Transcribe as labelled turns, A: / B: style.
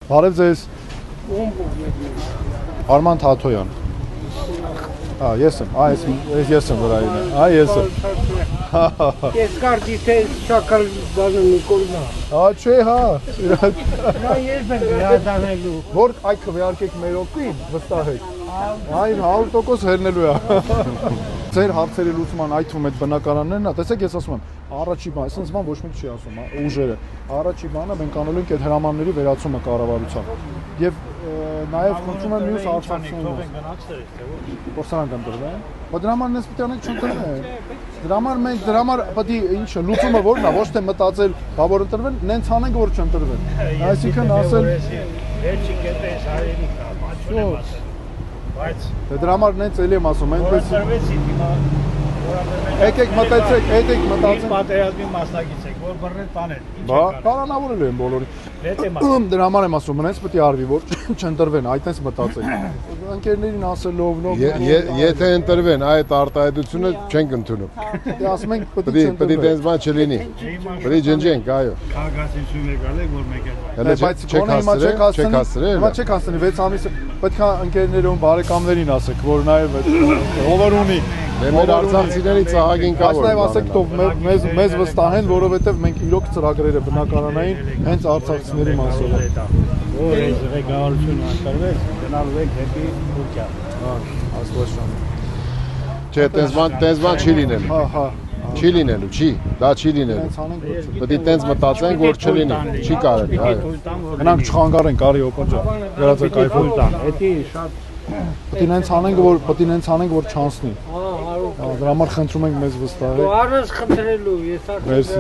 A: Բարև ձեզ։ Արման Թաթոյան։ Ես եմ, ես եմ վրայինը, ես եմ։
B: Ես կարդի թե շակալ բանը Նիկոլնա։
A: Չէ, հա։
B: Նա ես եմ հրադանելու։
A: Որ այդ քվեարկեք մեր օգտին, վստահեք։ Այն 100% հերնելու է։ Ձեր հարցերի լուծման այդ թվում այդ բնակարաններն է, տեսեք ես ասում եմ, առաջի բան, այսինքն բան ոչ մեկ չի ասում, ուժերը։ Առաջի բանը մենք անելու ենք այդ հրամանների վերացումը կառավարության։ Եվ նաև խնդրում եմ մյուս արցախցիներին։ Փորձանք ընտրվեն։ Բայց դրա համար նես պիտի անենք չընտրվեն։ Դրա համար պետք է ինչը լուծումը որն է, ոչ թե մտածել, բա որ ընտրվեն, նենց անենք որ չընտրվեն։ Այսինքն ասել
B: Վերջի կետես հայերի կա, մաչուն եմ ասել։ Բայց
A: դրա համար նենց էլի եմ ասում, այնպես
B: ընտրվեցի հիմա
A: եկեք մտածեք, եկեք մտածեք։
B: Պատերազմի մասնակից եք, որ բռնել տանել։
A: Բա կանանավորել են բոլորին։ Դրա համար եմ ասում, նենց պետք է արվի, որ չընտրվեն, այդտենց մտածեք։ Ընկերներին ասելով,
C: Եթե ընտրվեն այդ արտահայտությունը չենք ընդունում։
A: Դե ասում ենք
C: Պետք է դենց բան չլինի։ Պետք է ջնջենք, այո։
B: Քաղաքացիություն եկալ եք, որ մեկ է։
A: բայց գոնե հիմա չեք հասցնի 6 ամիսը պետք է ընկերներուն բարեկամներին ասեք, որ նաև հովոր ունի։
C: Մեր արցախցիների ծաղագին կա
A: որ։ Բայց նաև ասեք, թող մեզ վստահեն, որովհետև մենք իրոք ծրագրերը բնակարանային հենց արցախցիների մասով է։
B: Որ այս ղեկավարությունը ընտրվեց, գնալու եք դեպի Թուրքիա։
A: Աստվածաշան։
C: Չէ, տենց բան չի լինելու։
A: Հա։
C: Չի լինելու, չի, դա չի լինելու։ Պետք է տենց մտածենք, որ չլինի, չի կարելի, այո։
A: Գնանք չխանգարենք, արի օկոջան։ Գրածը կայֆոլ տան։
B: Էդի շատ
A: Պետք է նենց անենք, որ չանցնի։ Դրա համար խնդրում ենք մեզ վստահել։
B: Առանց խնդրելու, ես արդեն
A: Մերսի։